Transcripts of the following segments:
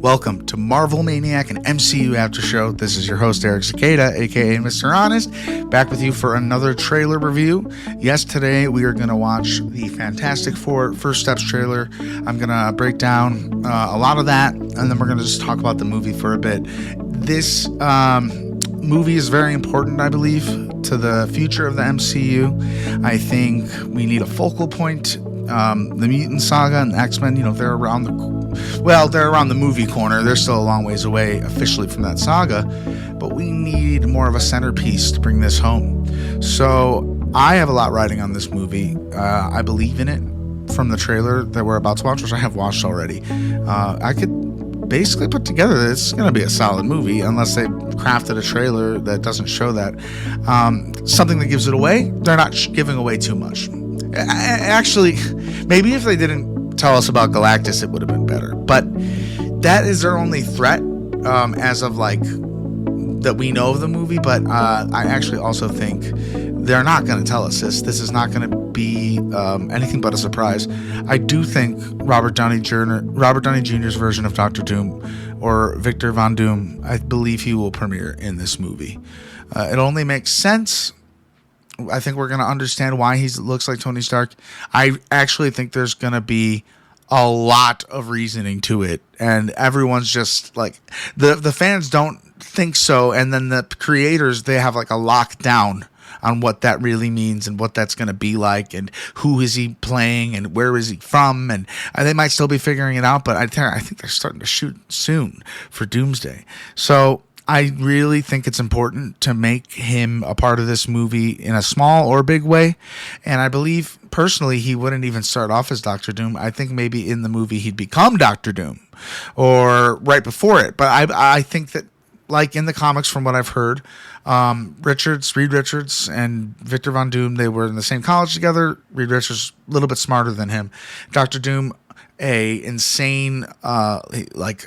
Welcome to Marvel Maniac and MCU After Show. This is your host, Eric Cicada, aka Mr. Honest, back with you for another trailer review. Yes, today we are going to watch the Fantastic Four First Steps trailer. I'm going to break down a lot of that, and then we're going to just talk about the movie for a bit. This movie is very important, I believe, to the future of the MCU. I think we need a focal point. The Mutant Saga and X-Men, they're around the movie corner. They're still a long ways away officially from that saga, but we need more of a centerpiece to bring this home. So I have a lot riding on this movie. I believe in it from the trailer that we're about to watch, which I have watched already. I could basically put together it's going to be a solid movie unless they crafted a trailer that doesn't show that. Something that gives it away. They're not giving away too much. Actually, maybe if they didn't tell us about Galactus, it would have been better. But that is their only threat as of that we know of the movie. But I actually also think they're not going to tell us this. This is not going to be anything but a surprise. I do think Robert Downey Jr.'s version of Doctor Doom, or Victor Von Doom, I believe he will premiere in this movie. It only makes sense. I think we're going to understand why he looks like Tony Stark. I actually think there's going to be a lot of reasoning to it. And everyone's just like, the fans don't think so. And then the creators, they have like a lockdown on what that really means and what that's going to be like and who is he playing and where is he from. And they might still be figuring it out, but I think they're starting to shoot soon for Doomsday. So I really think it's important to make him a part of this movie in a small or big way. And I believe, personally, he wouldn't even start off as Doctor Doom. I think maybe in the movie he'd become Doctor Doom or right before it. But I think that, like in the comics, from what I've heard, Reed Richards and Victor Von Doom, they were in the same college together. Reed Richards, a little bit smarter than him. Doctor Doom, a insane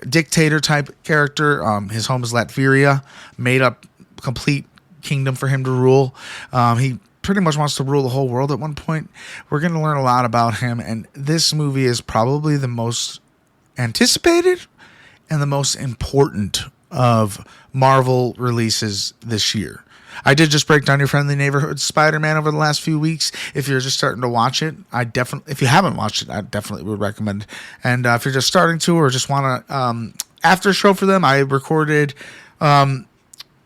dictator type character. His home is Latveria, made up complete kingdom for him to rule. He pretty much wants to rule the whole world at one point. We're going to learn a lot about him, and this movie is probably the most anticipated and the most important of Marvel releases this year. I did just break down Your Friendly Neighborhood Spider-Man over the last few weeks. If you're just starting to watch it, if you haven't watched it, I definitely would recommend. And if you're just starting to or just want to after show for them, I recorded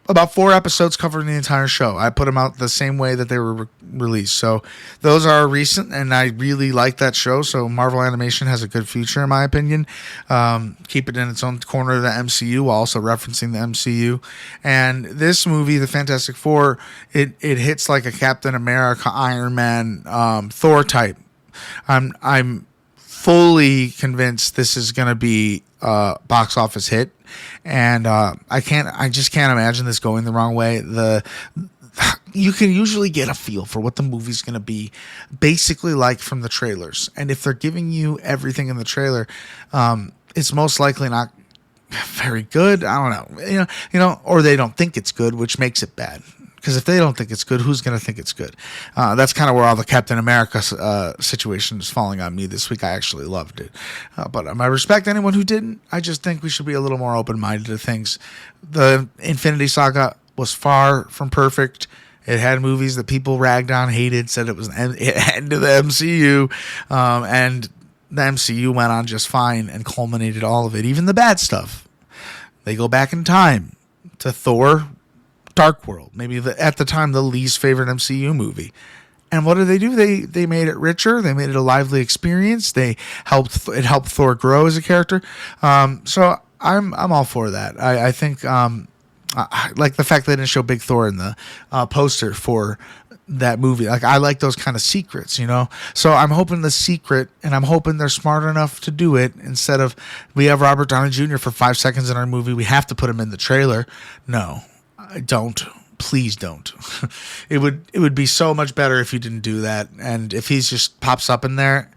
about 4 episodes covering the entire show. I put them out the same way that they were released. So those are recent, and I really like that show. So Marvel Animation has a good future, in my opinion. Keep it in its own corner of the MCU while also referencing the MCU. And this movie, The Fantastic Four, it hits like a Captain America, Iron Man, Thor type. I'm fully convinced this is going to be a box office hit. And I just can't imagine this going the wrong way. You can usually get a feel for what the movie's going to be basically like from the trailers. And if they're giving you everything in the trailer, it's most likely not very good. I don't know, or they don't think it's good, which makes it bad. Because if they don't think it's good, who's going to think it's good? That's kind of where all the Captain America situation is falling on me this week. I actually loved it. But I respect anyone who didn't. I just think we should be a little more open-minded to things. The Infinity Saga was far from perfect. It had movies that people ragged on, hated, said it was an end to the MCU. And the MCU went on just fine and culminated all of it, even the bad stuff. They go back in time to Thor Dark World, maybe at the time the least favorite MCU movie. And what did they do? They made it richer. They made it a lively experience. It helped Thor grow as a character. So I'm all for that. I think I like the fact they didn't show Big Thor in the poster for that movie. Like, I like those kind of secrets, So I'm hoping the secret, and I'm hoping they're smart enough to do it. Instead of we have Robert Downey Jr. for 5 seconds in our movie, we have to put him in the trailer. No. Don't. Please don't. It would be so much better if you didn't do that. And if he just pops up in there,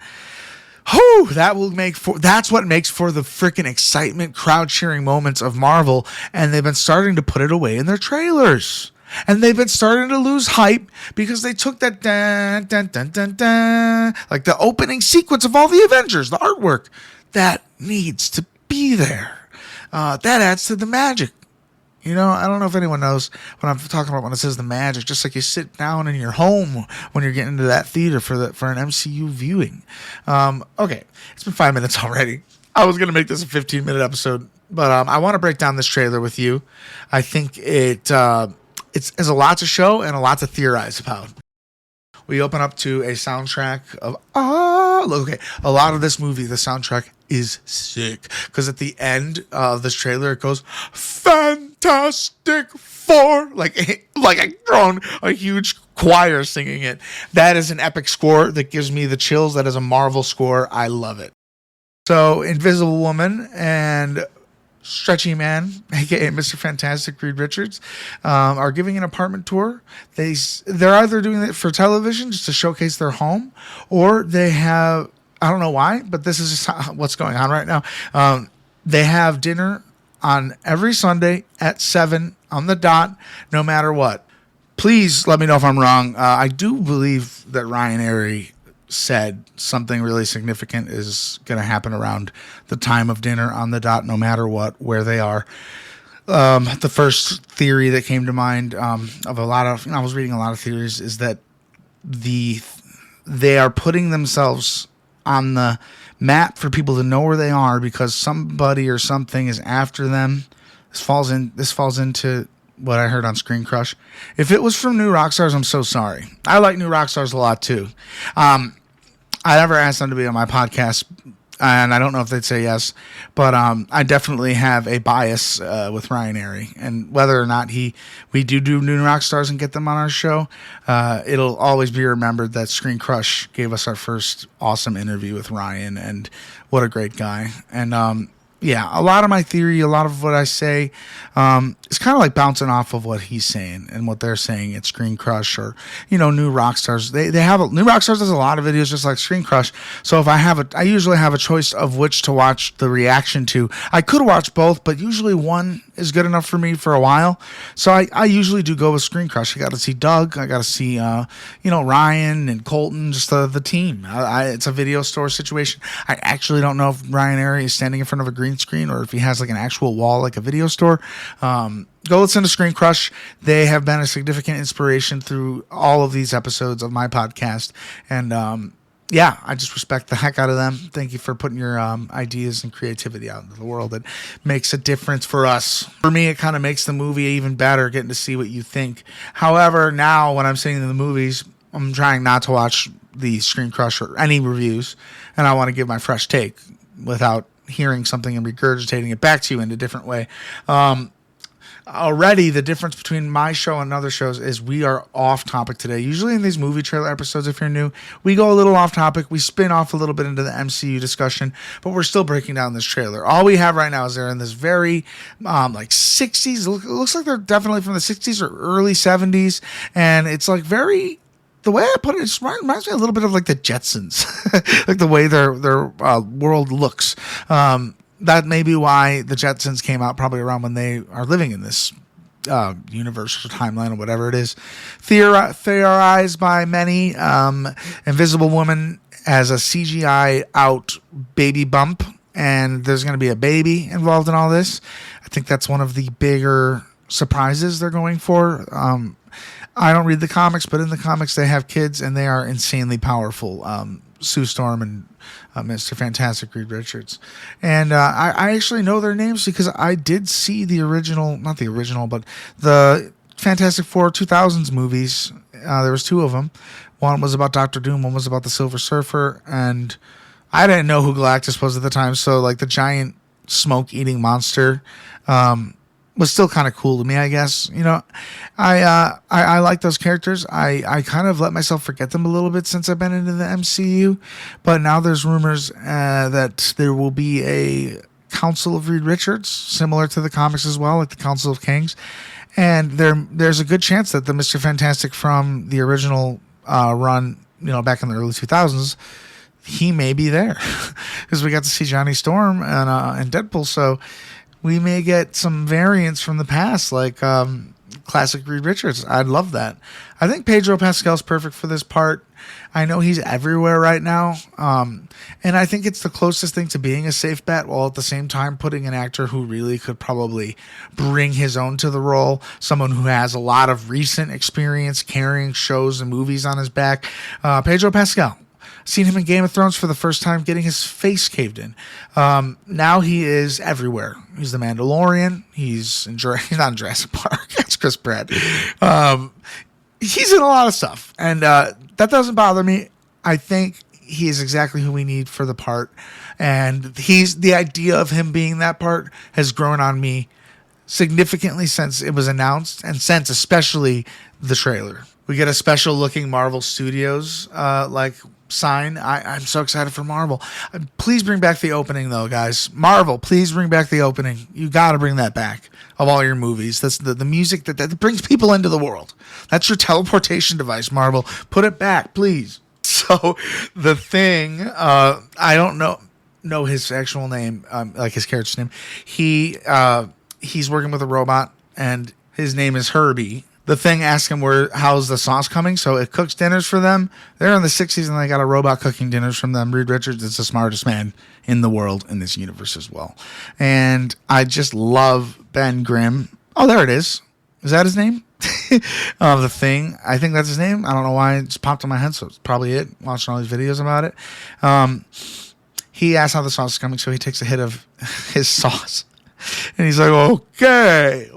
that's what makes for the freaking excitement, crowd cheering moments of Marvel. And they've been starting to put it away in their trailers. And they've been starting to lose hype because they took that dun, dun, dun, dun, dun, like the opening sequence of all the Avengers, the artwork that needs to be there. that adds to the magic. You know, I don't know if anyone knows what I'm talking about when it says the magic. Just like you sit down in your home when you're getting into that theater for an MCU viewing. Okay, it's been 5 minutes already. I was gonna make this a 15-minute episode, but I want to break down this trailer with you. I think it has a lot to show and a lot to theorize about. We open up to a soundtrack of okay. A lot of this movie, the soundtrack is sick because at the end of this trailer, it goes Fantastic Four, like a huge choir singing it. That is an epic score that gives me the chills. That is a Marvel score. I love it. So Invisible Woman and Stretchy Man, aka Mr. Fantastic, Reed Richards, are giving an apartment tour. They're either doing it for television just to showcase their home, or they have, I don't know why, but this is just what's going on right now. They have dinner on every Sunday at 7 on the dot, no matter what. Please let me know if I'm wrong. I do believe that Ryan Airy said something really significant is going to happen around the time of dinner on the dot, no matter what, where they are. The first theory that came to mind of a lot of, I was reading a lot of theories, is that they are putting themselves on the map for people to know where they are because somebody or something is after them. This falls into what I heard on Screen Crush. If it was from New Rockstars, I'm so sorry. I like New Rockstars a lot too. I never asked them to be on my podcast, and I don't know if they'd say yes, but I definitely have a bias with Ryan Airy, and whether or not we do New Rockstars and get them on our show, it'll always be remembered that Screen Crush gave us our first awesome interview with Ryan, and what a great guy. And yeah, a lot of my theory, a lot of what I say is kind of like bouncing off of what he's saying and what they're saying at Screen Crush or, New Rockstars. New Rockstars does a lot of videos just like Screen Crush. So if I usually have a choice of which to watch the reaction to. I could watch both, but usually one is good enough for me for a while. So I usually do go with Screen Crush. I got to see Doug. I got to see, Ryan and Colton, just the team. It's a video store situation. I actually don't know if Ryan Airy is standing in front of a green screen or if he has like an actual wall like a video store. Go listen to Screen Crush. They have been a significant inspiration through all of these episodes of my podcast. And I just respect the heck out of them. Thank you for putting your ideas and creativity out into the world. It makes a difference for us. For me, it kind of makes the movie even better, getting to see what you think. However, now when I'm seeing the movies, I'm trying not to watch the Screen Crush or any reviews, and I want to give my fresh take without hearing something and regurgitating it back to you in a different way. Already, the difference between my show and other shows is we are off topic today. Usually in these movie trailer episodes, if you're new, we go a little off topic. We spin off a little bit into the MCU discussion, but we're still breaking down this trailer. All we have right now is they're in this very 60s. It looks like they're definitely from the 60s or early 70s, and it's like very... The way I put it, it reminds me a little bit of like the Jetsons, like the way their world looks. That may be why the Jetsons came out probably around when they are living in this universe or timeline or whatever it is. Theorized by many, Invisible Woman as a CGI out baby bump, and there's going to be a baby involved in all this. I think that's one of the bigger surprises they're going for. I don't read the comics, but in the comics they have kids and they are insanely powerful. Sue Storm and Mr. Fantastic, Reed Richards. And I actually know their names because I did see the original, not the original, but the Fantastic Four 2000s movies. There was two of them. One was about Doctor Doom, one was about the Silver Surfer, and I didn't know who Galactus was at the time, so like the giant smoke-eating monster was still kind of cool to me, I guess. I like those characters. I kind of let myself forget them a little bit since I've been into the MCU, but now there's rumors that there will be a Council of Reed Richards, similar to the comics as well, like the Council of Kangs, and there's a good chance that the Mr. Fantastic from the original run, back in the early 2000s, he may be there because we got to see Johnny Storm and Deadpool, so we may get some variants from the past, like classic Reed Richards. I'd love that. I think Pedro Pascal's perfect for this part. I know he's everywhere right now. And I think it's the closest thing to being a safe bet, while at the same time putting an actor who really could probably bring his own to the role, someone who has a lot of recent experience carrying shows and movies on his back. Pedro Pascal. Seen him in Game of Thrones for the first time, getting his face caved in. Now he is everywhere. He's the Mandalorian. He's not in Jurassic Park. That's Chris Pratt. He's in a lot of stuff, and that doesn't bother me. I think he is exactly who we need for the part, and the idea of him being that part has grown on me significantly since it was announced, and since especially the trailer. We get a special looking Marvel Studios sign. I'm so excited for Marvel. Please bring back the opening though, guys. Marvel, please bring back the opening. You got to bring that back of all your movies. That's the music that brings people into the world. That's your teleportation device, Marvel. Put it back, please. So the Thing, I don't know his actual name, like his character's name. He's working with a robot, and his name is Herbie. The Thing asks him how's the sauce coming, so it cooks dinners for them. They're in the 60s, and they got a robot cooking dinners from them. Reed Richards is the smartest man in the world in this universe as well. And I just love Ben Grimm. Oh, there it is. Is that his name? The Thing. I think that's his name. I don't know why it just popped in my head, so it's probably it. Watching all these videos about it. He asks how the sauce is coming, so he takes a hit of his sauce. And he's like, okay.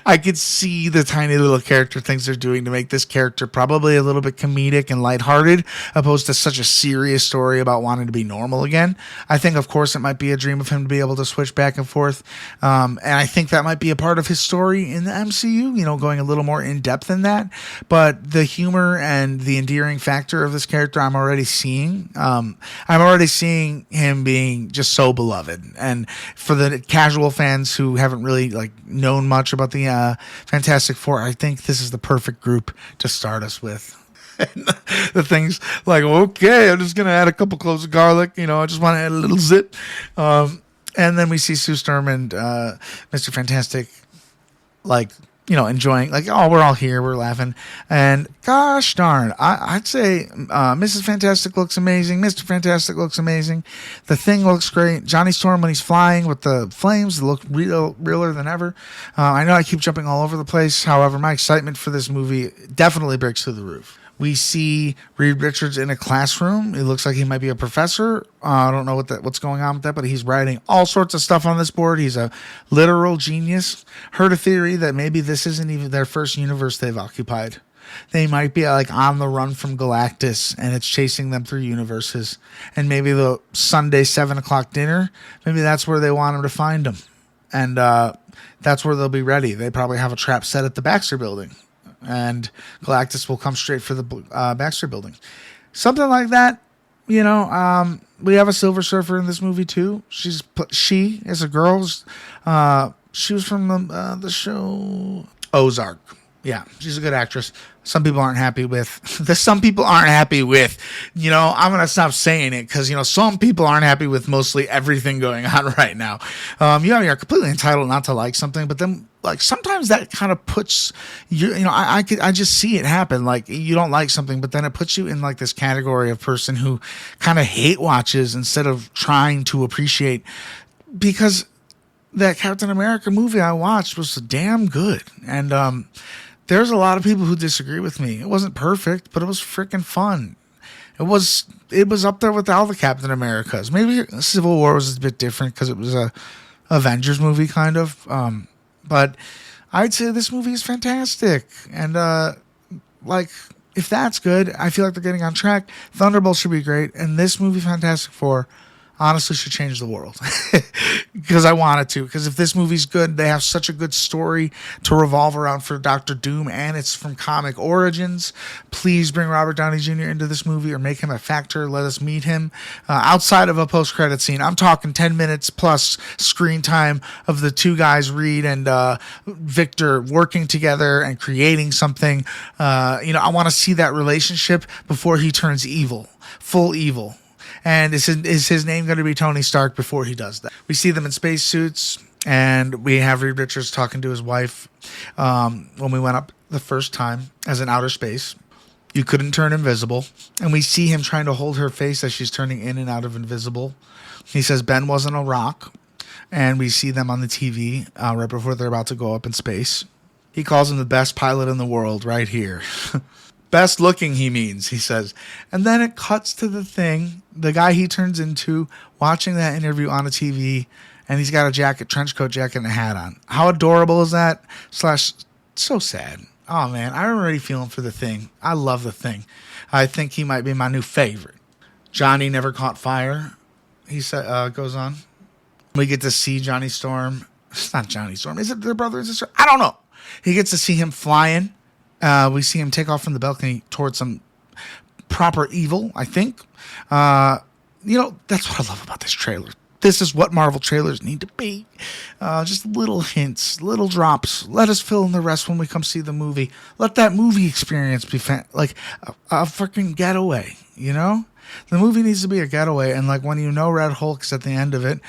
I could see the tiny little character things they're doing to make this character probably a little bit comedic and lighthearted, opposed to such a serious story about wanting to be normal again. I think, of course, it might be a dream of him to be able to switch back and forth. And I think that might be a part of his story in the MCU, going a little more in depth in that. But the humor and the endearing factor of this character, I'm already seeing. I'm already seeing him being just so beloved. And for the casual fans who haven't really known much about the Fantastic Four, I think this is the perfect group to start us with. And the Thing's like, okay, I'm just gonna add a couple cloves of garlic. I just want to add a little zit. And then we see Sue Storm and Mr. Fantastic, enjoying, we're all here, we're laughing. And gosh darn, I'd say Mrs. Fantastic looks amazing. Mr. Fantastic looks amazing. The Thing looks great. Johnny Storm, when he's flying with the flames, look realer than ever. I know I keep jumping all over the place. However, my excitement for this movie definitely breaks through the roof. We see Reed Richards in a classroom. It looks like he might be a professor. I don't know what's going on with that, but he's writing all sorts of stuff on this board. He's a literal genius. Heard a theory that maybe this isn't even their first universe they've occupied. They might be on the run from Galactus, and it's chasing them through universes. And maybe the Sunday 7:00 dinner, maybe that's where they want him to find him. And that's where they'll be ready. They probably have a trap set at the Baxter Building, and Galactus will come straight for the Baxter Building. Something like that. We have a Silver Surfer in this movie too. She is a girl. She was from the show Ozark. Yeah, she's a good actress. Some people aren't happy with. I'm going to stop saying it because, some people aren't happy with mostly everything going on right now. You're completely entitled not to like something, but then sometimes that kind of puts you, I just see it happen. You don't like something, but then it puts you in this category of person who kind of hate watches instead of trying to appreciate, because that Captain America movie I watched was damn good. And, there's a lot of people who disagree with me. It wasn't perfect, but it was freaking fun. It was up there with all the Captain Americas. Maybe Civil War was a bit different because it was a Avengers movie kind of. But I'd say this movie is fantastic. And if that's good, I feel like they're getting on track. Thunderbolt should be great. And this movie, Fantastic Four, honestly should change the world because I want it to. Because if this movie's good, they have such a good story to revolve around for Dr. Doom, and it's from comic origins. Please bring Robert Downey Jr. into this movie or make him a factor. Let us meet him outside of a post-credit scene. I'm talking 10 minutes plus screen time of the two guys, Reed and Victor, working together and creating something. I want to see that relationship before he turns evil, full evil. And is his name going to be Tony Stark before he does that? We see them in spacesuits, and we have Reed Richards talking to his wife when we went up the first time as in outer space. You couldn't turn invisible. And we see him trying to hold her face as she's turning in and out of invisible. He says Ben wasn't a rock. And we see them on the TV right before they're about to go up in space. He calls him the best pilot in the world right here. Best looking, he means, he says. And then it cuts to the thing, the guy he turns into, watching that interview on a TV, and he's got a jacket, trench coat jacket, and a hat on. How adorable is that? / so sad. Oh, man, I'm already feeling for the Thing. I love the Thing. I think he might be my new favorite. Johnny never caught fire, he goes on. We get to see Johnny Storm. It's not Johnny Storm. Is it their brother and sister? I don't know. He gets to see him flying. We see him take off from the balcony towards some proper evil, I think. That's what I love about this trailer. This is what Marvel trailers need to be. Just little hints, little drops. Let us fill in the rest when we come see the movie. Let that movie experience be like a freaking getaway, you know? The movie needs to be a getaway, and like when you know Red Hulk's at the end of it,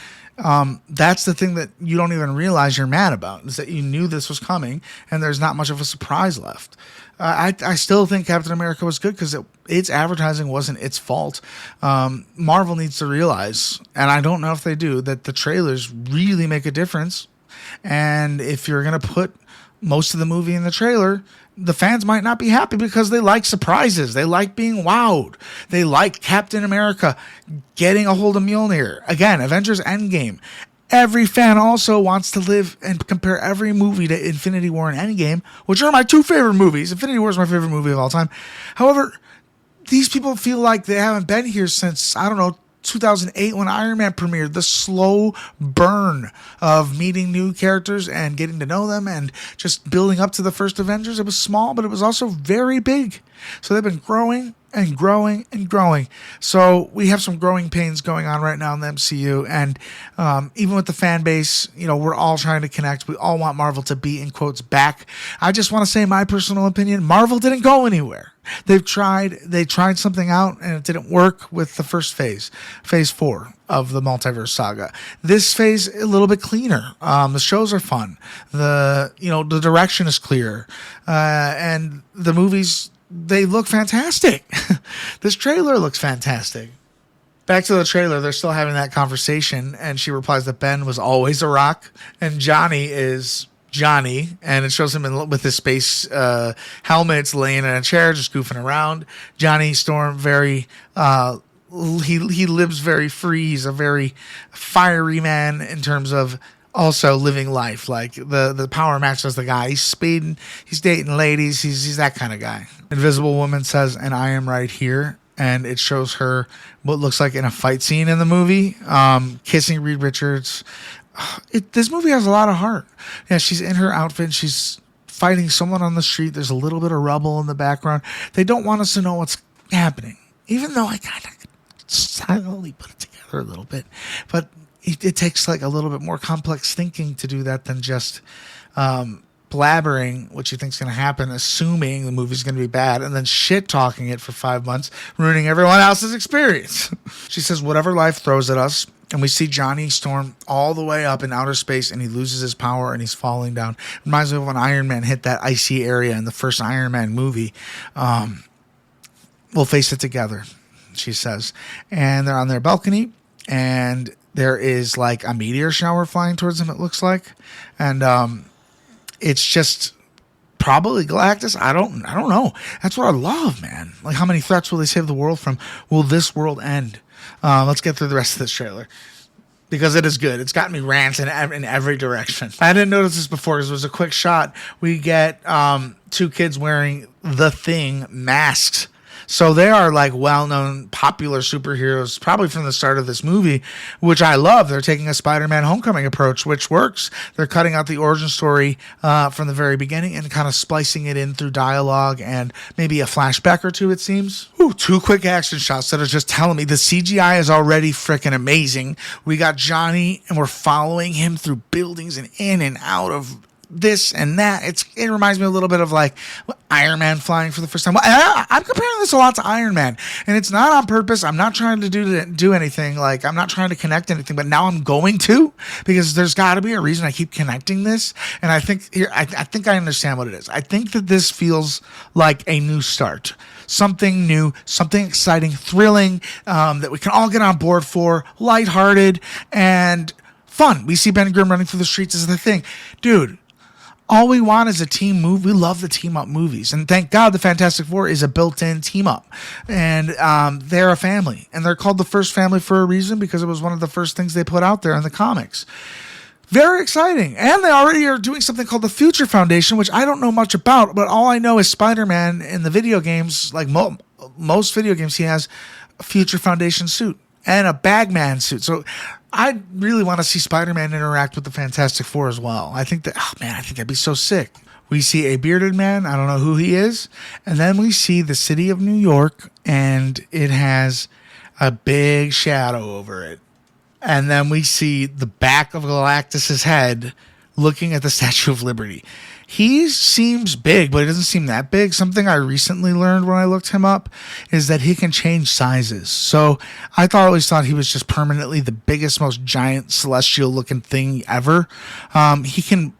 that's the thing that you don't even realize you're mad about, is that you knew this was coming and there's not much of a surprise left. I still think Captain America was good because its advertising wasn't its fault. Marvel needs to realize, and I don't know if they do, that the trailers really make a difference. And if you're going to put most of the movie in the trailer, the fans might not be happy because they like surprises. They like being wowed. They like Captain America getting a hold of Mjolnir. Again, Avengers Endgame. Every fan also wants to live and compare every movie to Infinity War and Endgame, which are my two favorite movies. Infinity War is my favorite movie of all time. However, these people feel like they haven't been here since, 2008 when Iron Man premiered. The slow burn of meeting new characters and getting to know them and just building up to the first Avengers. It was small, but it was also very big. So they've been growing and growing and growing. So we have some growing pains going on right now in the MCU. And even with the fan base, we're all trying to connect. We all want Marvel to be, in quotes, back. I just want to say my personal opinion. Marvel didn't go anywhere. They tried something out and it didn't work with the first phase 4 of the multiverse saga. This phase, a little bit cleaner. The shows are fun. The direction is clear. And the movies, they look fantastic. This trailer looks fantastic. Back to the trailer, they're still having that conversation, and she replies that Ben was always a rock, and Johnny is Johnny, and it shows him with his space helmets, laying in a chair, just goofing around. Johnny Storm, very he lives very free. He's a very fiery man in terms of also living life. Like the power matches the guy. He's speeding, he's dating ladies, he's that kind of guy. Invisible Woman says, "And I am right here." And it shows her what looks like in a fight scene in the movie, kissing Reed Richards. This movie has a lot of heart. Yeah, she's in her outfit. She's fighting someone on the street. There's a little bit of rubble in the background. They don't want us to know what's happening, even though I kind of silently put it together a little bit. But it takes like a little bit more complex thinking to do that than just blabbering what you think's going to happen, assuming the movie's going to be bad, and then shit talking it for 5 months, ruining everyone else's experience. She says, "Whatever life throws at us," and we see Johnny Storm all the way up in outer space, and he loses his power and he's falling down. Reminds me of when Iron Man hit that icy area in the first Iron Man movie. We'll face it together, she says. And they're on their balcony, and there is like a meteor shower flying towards them, it looks like. And it's just probably Galactus. I don't know. That's what I love, man. Like, how many threats will they save the world from? Will this world end? Let's get through the rest of this trailer, because it is good. It's got me ranting in every direction. I didn't notice this before because it was a quick shot. We get 2 kids wearing the Thing masks. So they are like well-known, popular superheroes, probably from the start of this movie, which I love. They're taking a Spider-Man Homecoming approach, which works. They're cutting out the origin story from the very beginning and kind of splicing it in through dialogue and maybe a flashback or two, it seems. Ooh, 2 quick action shots that are just telling me the CGI is already freaking amazing. We got Johnny, and we're following him through buildings and in and out of this and that. It reminds me a little bit of like Iron Man flying for the first time. I'm comparing this a lot to Iron Man, and it's not on purpose. I'm not trying to do anything. Like, I'm not trying to connect anything, but now I'm going to, because there's got to be a reason I keep connecting this. And I think I think I understand what it is. I think that this feels like a new start. something new, something exciting, thrilling, that we can all get on board for, lighthearted, and fun. We see Ben Grimm running through the streets as the thing. Dude, all we want is a team move. We love the team up movies. And thank God the Fantastic Four is a built-in team up. And they're a family. And they're called the First Family for a reason, because it was one of the first things they put out there in the comics. Very exciting. And they already are doing something called the Future Foundation, which I don't know much about, but all I know is Spider-Man in the video games, like most video games, he has a Future Foundation suit and a Bagman suit. So I really want to see Spider-Man interact with the Fantastic Four as well. I think that'd be so sick. We see a bearded man. I don't know who he is. And then we see the city of New York, and it has a big shadow over it. And then we see the back of Galactus's head looking at the Statue of Liberty. He seems big, but he doesn't seem that big. Something I recently learned when I looked him up is that he can change sizes. So I always thought he was just permanently the biggest, most giant celestial-looking thing ever. He can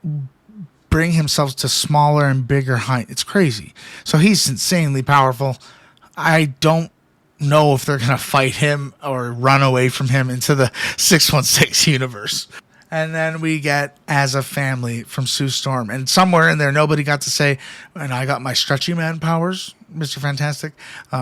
bring himself to smaller and bigger height. It's crazy. So he's insanely powerful. I don't know if they're going to fight him or run away from him into the 616 universe. And then we get As a Family from Sue Storm. And somewhere in there, nobody got to say, and I got my stretchy man powers, Mr. Fantastic.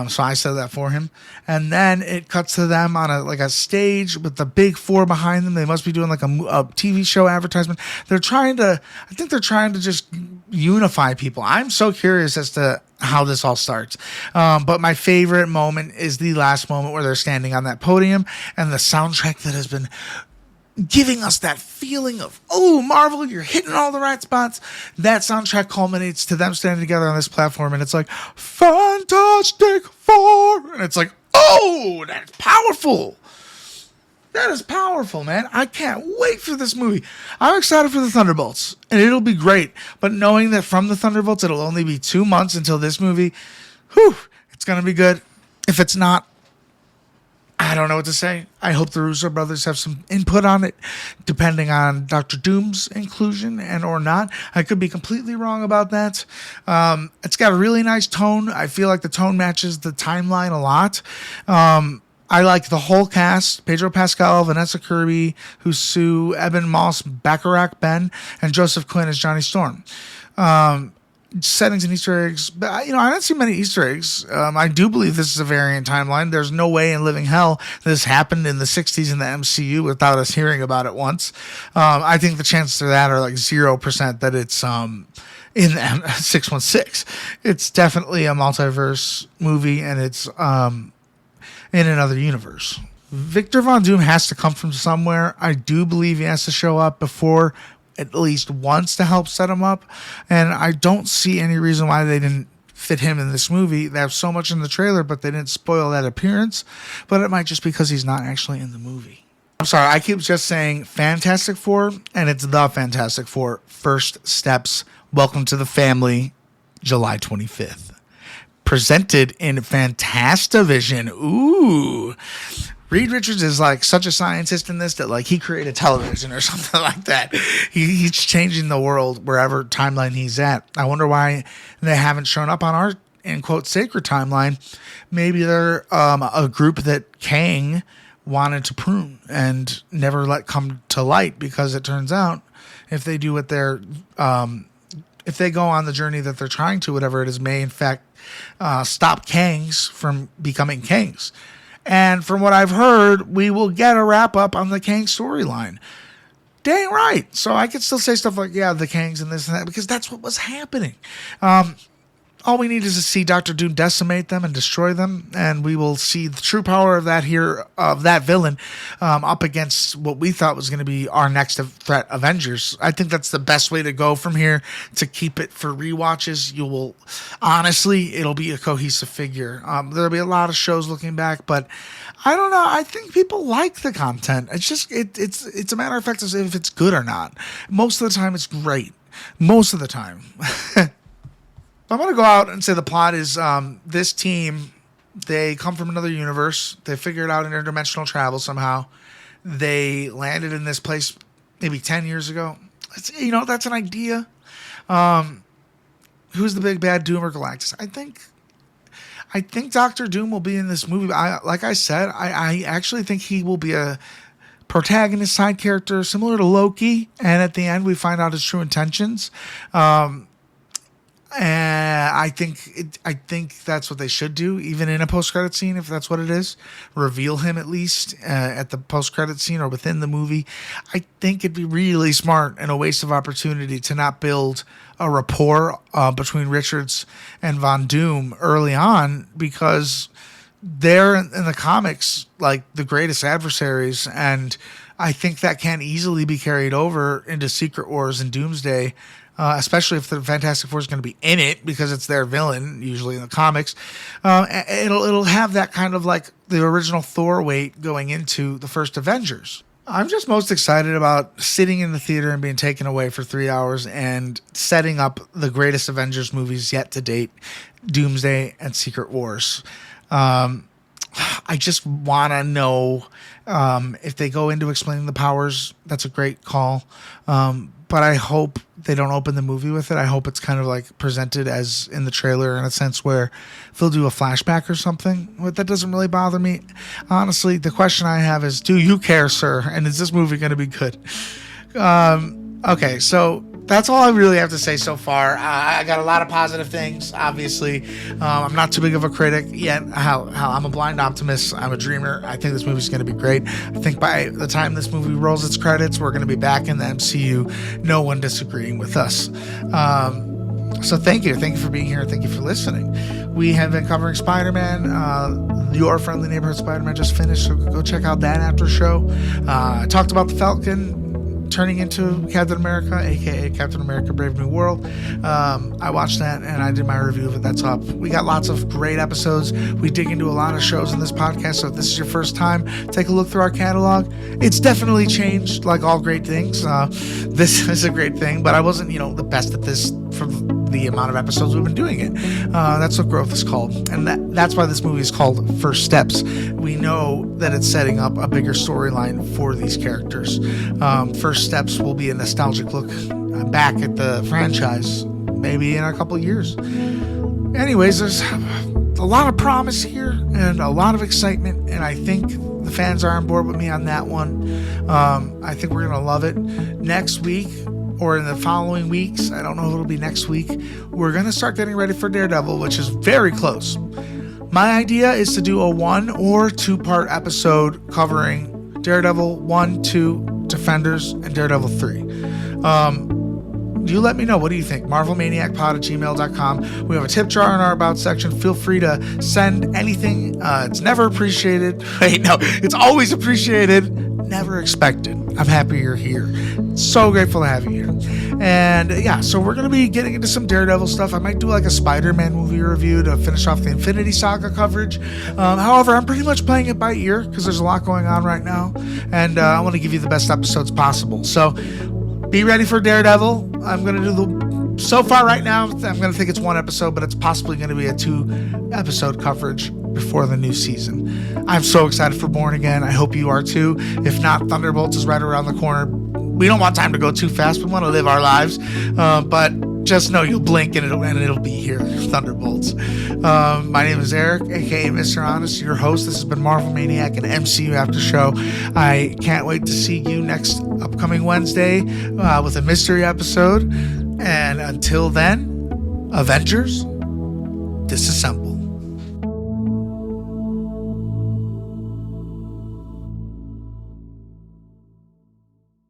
So I said that for him. And then it cuts to them on a stage with the big four behind them. They must be doing like a TV show advertisement. I think they're trying to just unify people. I'm so curious as to how this all starts. But my favorite moment is the last moment where they're standing on that podium and the soundtrack that has been giving us that feeling of, oh, Marvel, you're hitting all the right spots. That soundtrack culminates to them standing together on this platform, and it's like, Fantastic Four. And it's like, oh, that's powerful. That is powerful, man. I can't wait for this movie. I'm excited for the Thunderbolts, and it'll be great. But knowing that from the Thunderbolts, it'll only be 2 months until this movie, it's going to be good. If it's not, I don't know what to say. I hope the Russo brothers have some input on it, depending on Dr. Doom's inclusion and or not. I could be completely wrong about that. It's got a really nice tone. I feel like the tone matches the timeline a lot. I like the whole cast: Pedro Pascal, Vanessa Kirby, who's Sue, Eben Moss, Bacharach Ben, and Joseph Quinn as Johnny Storm. Settings and Easter eggs. But, I don't see many Easter eggs. I do believe this is a variant timeline. There's no way in living hell this happened in the 60s in the MCU without us hearing about it once. I think the chances of that are like 0% that it's in 616. It's definitely a multiverse movie, and it's in another universe. Victor Von Doom has to come from somewhere. I do believe he has to show up before at least once to help set him up, and I don't see any reason why they didn't fit him in this movie. They have so much in the trailer, but they didn't spoil that appearance, but it might just because he's not actually in the movie. I'm sorry, I keep just saying Fantastic Four, and it's the Fantastic Four First Steps. Welcome to the family, July 25th. Presented in Fantastivision. Ooh. Reed Richards is like such a scientist in this that like he created television or something like that. He's changing the world wherever timeline he's at. I wonder why they haven't shown up on our, in quote, sacred timeline. Maybe they're a group that Kang wanted to prune and never let come to light, because it turns out if they do what they're, if they go on the journey that they're trying to, whatever it is, may in fact stop Kangs from becoming Kangs. And from what I've heard, we will get a wrap-up on the Kang storyline. Dang right. So I could still say stuff like, yeah, the Kangs and this and that, because that's what was happening. All we need is to see Dr. Doom decimate them and destroy them, and we will see the true power of that villain up against what we thought was going to be our next threat, Avengers. I think that's the best way to go from here to keep it for rewatches. It'll be a cohesive figure. There'll be a lot of shows looking back, but I don't know. I think people like the content. It's just it's a matter of fact if it's good or not. Most of the time, it's great. Most of the time. I'm going to go out and say the plot is this team, they come from another universe. They figured out interdimensional travel somehow. They landed in this place maybe 10 years ago. That's an idea. Who's the big bad Doom or Galactus? I think Doctor Doom will be in this movie. Like I said, I actually think he will be a protagonist side character similar to Loki, and at the end we find out his true intentions. And I think that's what they should do, even in a post-credit scene, if that's what it is. Reveal him at least at the post-credit scene or within the movie. I think it'd be really smart and a waste of opportunity to not build a rapport between Richards and Von Doom early on, because they're in the comics like the greatest adversaries, and I think that can easily be carried over into Secret Wars and Doomsday. Especially if the Fantastic Four is going to be in it, because it's their villain, usually in the comics. It'll have that kind of like the original Thor weight going into the first Avengers. I'm just most excited about sitting in the theater and being taken away for 3 hours and setting up the greatest Avengers movies yet to date, Doomsday and Secret Wars. I just want to know if they go into explaining the powers. That's a great call. But I hope they don't open the movie with it. I hope it's kind of like presented as in the trailer, in a sense where they'll do a flashback or something. But that doesn't really bother me. Honestly, the question I have is, do you care, sir? And is this movie going to be good? Okay, so that's all I really have to say so far. I got a lot of positive things, obviously. I'm not too big of a critic yet. How I'm a blind optimist. I'm a dreamer. I think this movie's going to be great. I think by the time this movie rolls its credits, we're going to be back in the MCU. No one disagreeing with us. So thank you. Thank you for being here. Thank you for listening. We have been covering Spider-Man. Your Friendly Neighborhood Spider-Man just finished, so go check out that after show. I talked about the Falcon turning into Captain America, aka Captain America Brave New World. I watched that and I did my review of it. That's up. We got lots of great episodes. We dig into a lot of shows in this podcast, so if this is your first time, take a look through our catalog. It's definitely changed, like all great things. This is a great thing, but I wasn't, the best at this for the amount of episodes we've been doing it. That's what growth is called, and that's why this movie is called First Steps. We know that it's setting up a bigger storyline for these characters. First Steps will be a nostalgic look back at the franchise, maybe in a couple of years. Anyways, there's a lot of promise here and a lot of excitement, and I think the fans are on board with me on that one. I think we're gonna love it. Next week, or in the following weeks, I don't know if it'll be next week, we're going to start getting ready for Daredevil, which is very close. My idea is to do a 1 or 2 part episode covering Daredevil 1, 2, Defenders, and Daredevil 3. You let me know. What do you think? MarvelManiacPod@gmail.com. We have a tip jar in our About section. Feel free to send anything. It's never appreciated. Wait, no, it's always appreciated. Never expected. I'm happy you're here. So grateful to have you here. And yeah, so we're going to be getting into some Daredevil stuff. I might do like a Spider-Man movie review to finish off the Infinity Saga coverage. However, I'm pretty much playing it by ear because there's a lot going on right now. And I want to give you the best episodes possible. So be ready for Daredevil. I'm going to do so far right now, I'm going to think it's 1 episode, but it's possibly going to be a 2 episode coverage before the new season. I'm so excited for Born Again. I hope you are too. If not, Thunderbolts is right around the corner. We don't want time to go too fast. We want to live our lives. But just know you'll blink and it'll be here. Thunderbolts. My name is Eric, aka Mr. Honest, your host. This has been Marvel Maniac and MCU After Show. I can't wait to see you next upcoming Wednesday with a mystery episode. And until then, Avengers, disassemble.